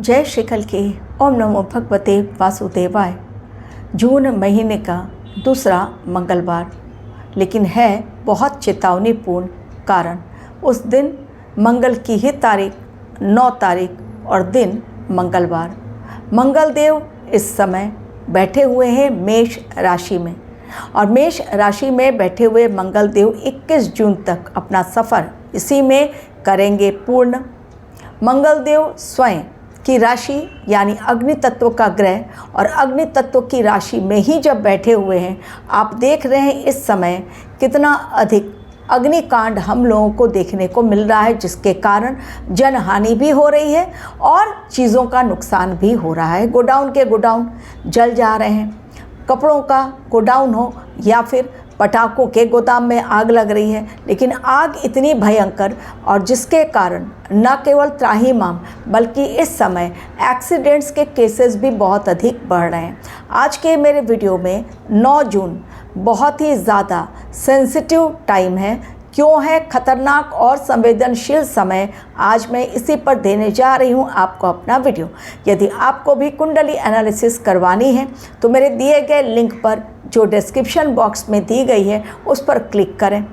जय श्री कल की ओम नमो भगवते वासुदेवाय। जून महीने का दूसरा मंगलवार, लेकिन है बहुत चेतावनीपूर्ण। कारण उस दिन मंगल की ही तारीख 9 तारीख और दिन मंगलवार। मंगलदेव इस समय बैठे हुए हैं मेष राशि में, और मेष राशि में बैठे हुए मंगलदेव 21 जून तक अपना सफ़र इसी में करेंगे पूर्ण। मंगलदेव स्वयं की राशि यानी अग्नि तत्व का ग्रह और अग्नि तत्व की राशि में ही जब बैठे हुए हैं, आप देख रहे हैं इस समय कितना अधिक अग्निकांड हम लोगों को देखने को मिल रहा है, जिसके कारण जनहानि भी हो रही है और चीज़ों का नुकसान भी हो रहा है। गोडाउन के गोडाउन जल जा रहे हैं, कपड़ों का गोडाउन हो या फिर पटाखों के गोदाम में आग लग रही है। लेकिन आग इतनी भयंकर और जिसके कारण न केवल त्राहिमाम बल्कि इस समय एक्सीडेंट्स के केसेस भी बहुत अधिक बढ़ रहे हैं। आज के मेरे वीडियो में 9 जून बहुत ही ज़्यादा सेंसिटिव टाइम है। क्यों है खतरनाक और संवेदनशील समय, आज मैं इसी पर देने जा रही हूँ आपको अपना वीडियो। यदि आपको भी कुंडली एनालिसिस करवानी है तो मेरे दिए गए लिंक पर जो डिस्क्रिप्शन बॉक्स में दी गई है उस पर क्लिक करें।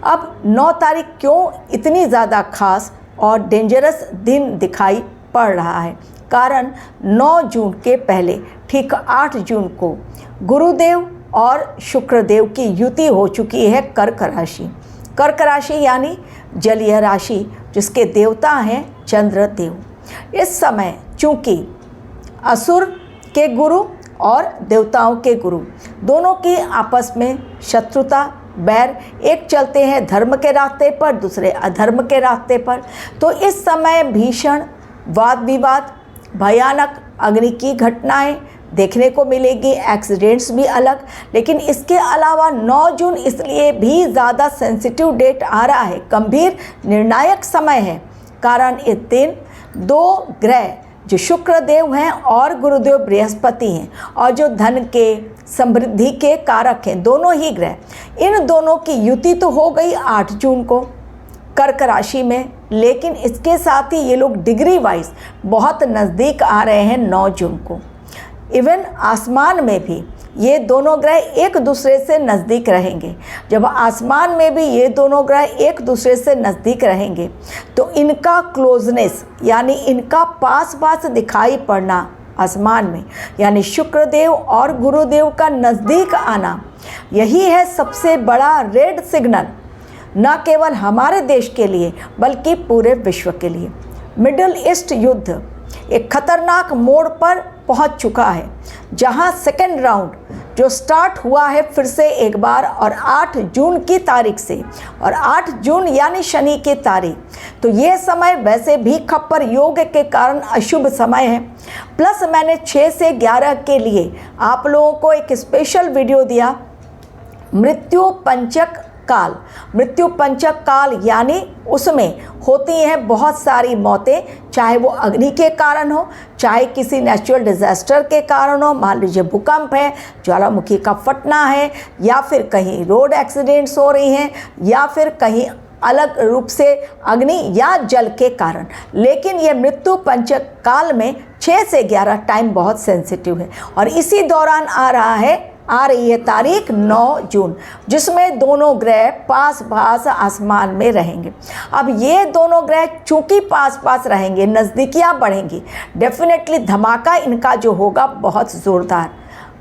अब 9 तारीख क्यों इतनी ज़्यादा खास और डेंजरस दिन दिखाई पड़ रहा है? कारण 9 जून के पहले ठीक 8 जून को गुरुदेव और शुक्रदेव की युति हो चुकी है कर्क राशि। कर्क राशि यानी जलीय राशि, जिसके देवता हैं चंद्रदेव। इस समय चूँकि असुर के गुरु और देवताओं के गुरु दोनों की आपस में शत्रुता, बैर, एक चलते हैं धर्म के रास्ते पर, दूसरे अधर्म के रास्ते पर। तो इस समय भीषण वाद विवाद, भयानक अग्नि की घटनाएं देखने को मिलेगी, एक्सीडेंट्स भी अलग। लेकिन इसके अलावा 9 जून इसलिए भी ज़्यादा सेंसिटिव डेट आ रहा है, गंभीर निर्णायक समय है। कारण इस दिन 2 ग्रह जो शुक्रदेव हैं और गुरुदेव बृहस्पति हैं और जो धन के समृद्धि के कारक हैं, दोनों ही ग्रह, इन दोनों की युति तो हो गई 8 जून को कर्क राशि में। लेकिन इसके साथ ही ये लोग डिग्री वाइज बहुत नज़दीक आ रहे हैं 9 जून को। इवन आसमान में भी ये दोनों ग्रह एक दूसरे से नज़दीक रहेंगे। जब आसमान में भी ये दोनों ग्रह एक दूसरे से नज़दीक रहेंगे तो इनका क्लोजनेस यानी इनका पास पास दिखाई पड़ना आसमान में, यानी शुक्रदेव और गुरुदेव का नज़दीक आना, यही है सबसे बड़ा रेड सिग्नल, न केवल हमारे देश के लिए बल्कि पूरे विश्व के लिए। मिडिल ईस्ट युद्ध एक खतरनाक मोड़ पर पहुंच चुका है, जहां सेकेंड राउंड जो स्टार्ट हुआ है फिर से एक बार, और 8 जून की तारीख से, और 8 जून यानी शनि की तारीख। तो ये समय वैसे भी खप्पर योग के कारण अशुभ समय है। प्लस मैंने 6 से 11 के लिए आप लोगों को एक स्पेशल वीडियो दिया, मृत्यु पंचक काल। मृत्यु पंचक काल यानी उसमें होती हैं बहुत सारी मौतें, चाहे वो अग्नि के कारण हो, चाहे किसी नेचुरल डिज़ास्टर के कारण हो, मान लीजिए भूकंप है, ज्वालामुखी का फटना है, या फिर कहीं रोड एक्सीडेंट्स हो रही हैं, या फिर कहीं अलग रूप से अग्नि या जल के कारण। लेकिन ये मृत्यु पंचक काल में 6 से 11 टाइम बहुत सेंसिटिव है, और इसी दौरान आ रही है तारीख 9 जून, जिसमें दोनों ग्रह पास पास आसमान में रहेंगे। अब ये दोनों ग्रह चूंकि पास पास रहेंगे, नज़दीकियाँ बढ़ेंगी, डेफिनेटली धमाका इनका जो होगा बहुत ज़ोरदार,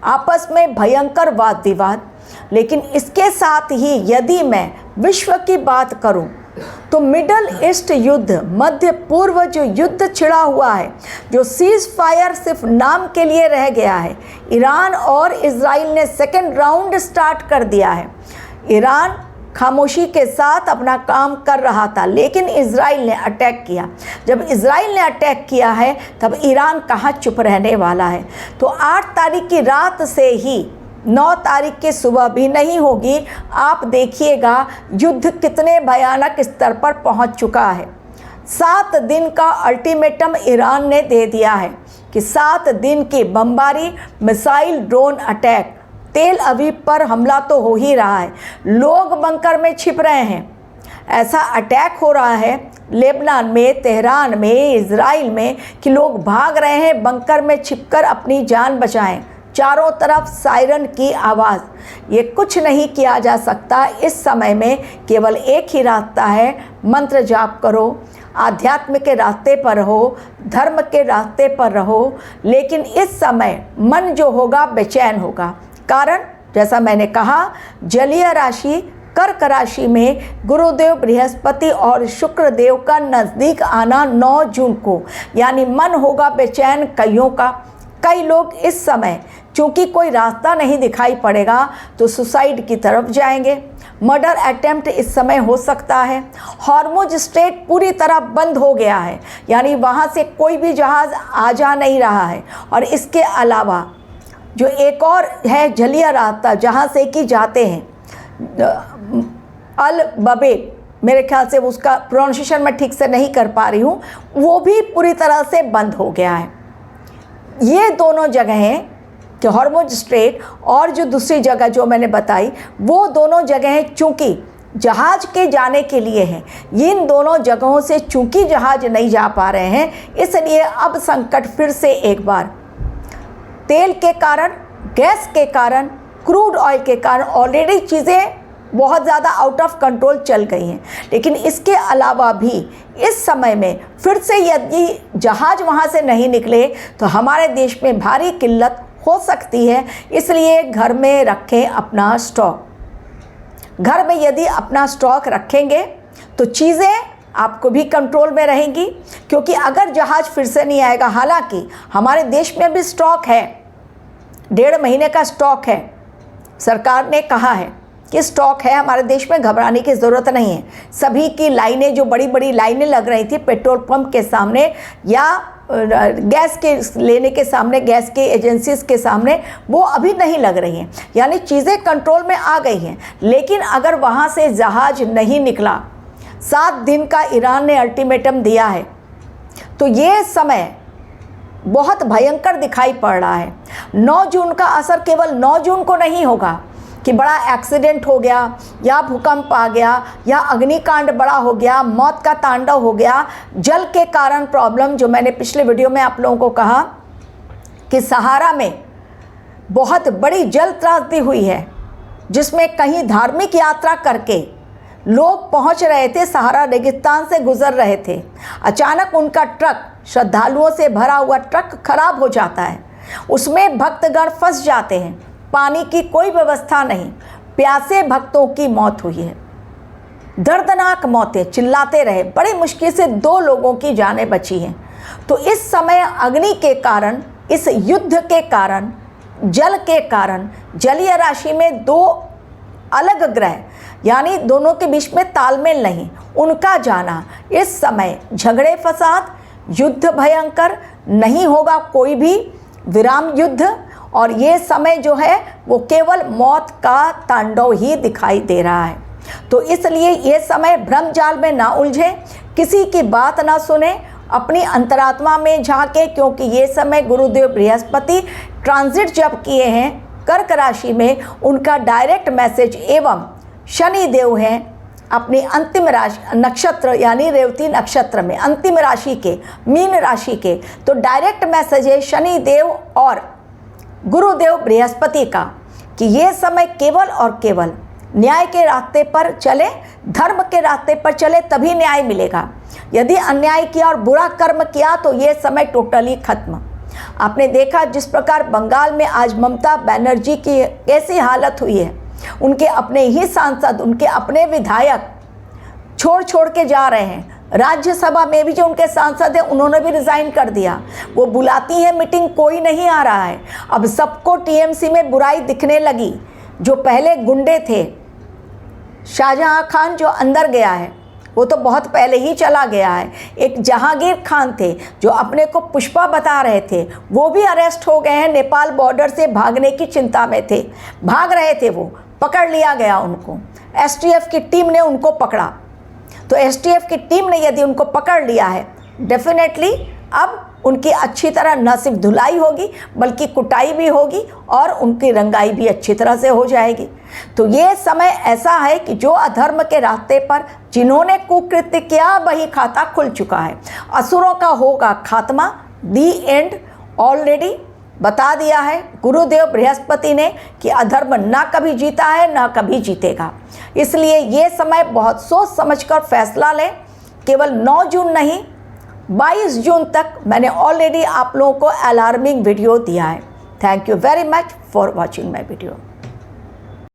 आपस में भयंकर वाद विवाद। लेकिन इसके साथ ही यदि मैं विश्व की बात करूं तो मिडल ईस्ट युद्ध, मध्य पूर्व जो युद्ध छिड़ा हुआ है, जो सीज फायर सिर्फ नाम के लिए रह गया है, ईरान और इजराइल ने सेकेंड राउंड स्टार्ट कर दिया है। ईरान खामोशी के साथ अपना काम कर रहा था, लेकिन इजराइल ने अटैक किया। जब इजराइल ने अटैक किया है तब ईरान कहाँ चुप रहने वाला है। तो 8 तारीख की रात से ही 9 तारीख की सुबह भी नहीं होगी। आप देखिएगा युद्ध कितने भयानक स्तर पर पहुंच चुका है। 7 दिन का अल्टीमेटम ईरान ने दे दिया है कि 7 दिन की बमबारी, मिसाइल, ड्रोन अटैक, तेल अवीव पर हमला तो हो ही रहा है, लोग बंकर में छिप रहे हैं, ऐसा अटैक हो रहा है लेबनान में, तेहरान में, इज़राइल में कि लोग भाग रहे हैं बंकर में छिपकर अपनी जान बचाएं। चारों तरफ सायरन की आवाज़। ये कुछ नहीं किया जा सकता इस समय में, केवल एक ही रास्ता है, मंत्र जाप करो, आध्यात्म के रास्ते पर रहो, धर्म के रास्ते पर रहो। लेकिन इस समय मन जो होगा बेचैन होगा। कारण जैसा मैंने कहा, जलीय राशि कर्क राशि में गुरुदेव बृहस्पति और शुक्र देव का नज़दीक आना 9 जून को, यानी मन होगा बेचैन कईयों का। कई लोग इस समय चूँकि कोई रास्ता नहीं दिखाई पड़ेगा तो सुसाइड की तरफ जाएंगे। मर्डर अटेम्प्ट इस समय हो सकता है। हॉर्मुज स्ट्रेट पूरी तरह बंद हो गया है, यानी वहाँ से कोई भी जहाज़ आ जा नहीं रहा है। और इसके अलावा जो एक और है जलीय रास्ता जहाँ से कि जाते हैं अल बबेल, मेरे ख्याल से उसका प्रोनाउंसिएशन मैं ठीक से नहीं कर पा रही हूँ, वो भी पूरी तरह से बंद हो गया है। ये दोनों जगहें कि हॉर्मुज स्ट्रेट और जो दूसरी जगह जो मैंने बताई, वो दोनों जगहें चूँकि जहाज़ के जाने के लिए हैं, इन दोनों जगहों से चूँकि जहाज़ नहीं जा पा रहे हैं, इसलिए अब संकट फिर से एक बार तेल के कारण, गैस के कारण, क्रूड ऑयल के कारण ऑलरेडी चीज़ें बहुत ज़्यादा आउट ऑफ कंट्रोल चल गई हैं। लेकिन इसके अलावा भी इस समय में फिर से यदि जहाज़ वहाँ से नहीं निकले तो हमारे देश में भारी किल्लत हो सकती है। इसलिए घर में रखें अपना स्टॉक। घर में यदि अपना स्टॉक रखेंगे तो चीज़ें आपको भी कंट्रोल में रहेंगी, क्योंकि अगर जहाज़ फिर से नहीं आएगा, हालांकि हमारे देश में भी स्टॉक है, 1.5 महीने का स्टॉक है। सरकार ने कहा है कि स्टॉक है हमारे देश में, घबराने की ज़रूरत नहीं है। सभी की लाइनें, जो बड़ी बड़ी लाइनें लग रही थी पेट्रोल पंप के सामने या गैस के लेने के सामने, गैस के एजेंसीज़ के सामने, वो अभी नहीं लग रही हैं, यानी चीज़ें कंट्रोल में आ गई हैं। लेकिन अगर वहाँ से जहाज़ नहीं निकला, 7 दिन का ईरान ने अल्टीमेटम दिया है, तो ये समय बहुत भयंकर दिखाई पड़ रहा है। 9 जून का असर केवल 9 जून को नहीं होगा कि बड़ा एक्सीडेंट हो गया या भूकंप आ गया या अग्निकांड बड़ा हो गया, मौत का तांडव हो गया। जल के कारण प्रॉब्लम, जो मैंने पिछले वीडियो में आप लोगों को कहा कि सहारा में बहुत बड़ी जल त्रासदी हुई है, जिसमें कहीं धार्मिक यात्रा करके लोग पहुंच रहे थे, सहारा रेगिस्तान से गुजर रहे थे, अचानक उनका ट्रक, श्रद्धालुओं से भरा हुआ ट्रक खराब हो जाता है, उसमें भक्तगण फंस जाते हैं, पानी की कोई व्यवस्था नहीं, प्यासे भक्तों की मौत हुई है, दर्दनाक मौतें, चिल्लाते रहे, बड़ी मुश्किल से 2 लोगों की जानें बची हैं। तो इस समय अग्नि के कारण, इस युद्ध के कारण, जल के कारण, जलीय राशि में 2 अलग ग्रह, यानी दोनों के बीच में तालमेल नहीं, उनका जाना, इस समय झगड़े फसाद, युद्ध भयंकर, नहीं होगा कोई भी विराम युद्ध, और ये समय जो है वो केवल मौत का तांडव ही दिखाई दे रहा है। तो इसलिए ये समय भ्रम जाल में ना उलझे, किसी की बात ना सुने, अपनी अंतरात्मा में झांके, क्योंकि ये समय गुरुदेव बृहस्पति ट्रांजिट जब किए हैं कर्क राशि में, उनका डायरेक्ट मैसेज एवं शनि देव हैं अपनी अंतिम राशि नक्षत्र यानी रेवती नक्षत्र में, अंतिम राशि के, मीन राशि के, तो डायरेक्ट मैसेज है शनि देव और गुरुदेव बृहस्पति का कि ये समय केवल और केवल न्याय के रास्ते पर चले, धर्म के रास्ते पर चले, तभी न्याय मिलेगा। यदि अन्याय किया और बुरा कर्म किया तो ये समय टोटली खत्म। आपने देखा जिस प्रकार बंगाल में आज ममता बनर्जी की कैसी हालत हुई है, उनके अपने ही सांसद, उनके अपने विधायक छोड़ के जा रहे हैं। राज्यसभा में भी जो उनके सांसद हैं उन्होंने भी रिज़ाइन कर दिया। वो बुलाती है मीटिंग, कोई नहीं आ रहा है। अब सबको टीएमसी में बुराई दिखने लगी। जो पहले गुंडे थे, शाहजहां खान जो अंदर गया है वो तो बहुत पहले ही चला गया है। एक जहांगीर खान थे जो अपने को पुष्पा बता रहे थे, वो भी अरेस्ट हो गए हैं। नेपाल बॉर्डर से भागने की चिंता में थे, भाग रहे थे, वो पकड़ लिया गया उनको। एसटीएफ की टीम ने उनको पकड़ा। तो एसटीएफ की टीम ने यदि उनको पकड़ लिया है, डेफिनेटली अब उनकी अच्छी तरह न सिर्फ धुलाई होगी बल्कि कुटाई भी होगी और उनकी रंगाई भी अच्छी तरह से हो जाएगी। तो ये समय ऐसा है कि जो अधर्म के रास्ते पर जिन्होंने कुकृत्य किया वही खाता खुल चुका है। असुरों का होगा खात्मा, दी एंड ऑलरेडी बता दिया है गुरुदेव बृहस्पति ने कि अधर्म ना कभी जीता है ना कभी जीतेगा। इसलिए ये समय बहुत सोच समझकर फैसला लें। केवल 9 जून नहीं 22 जून तक मैंने ऑलरेडी आप लोगों को अलार्मिंग वीडियो दिया है। Thank you very much for watching my video.